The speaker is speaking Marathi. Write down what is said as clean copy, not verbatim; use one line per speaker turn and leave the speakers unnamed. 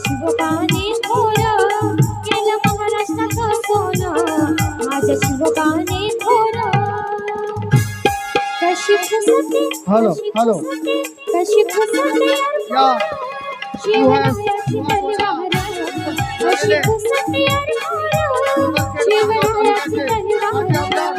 शिवबाने थोर केलं महाराष्ट्राचं सोनं, माझ्या शिवबाने थोर. कशी फुसते
हॅलो हॅलो
कशी फुसते
या
शिवरायाची तलवार, कशी फुसते शिवरायाची तलवार.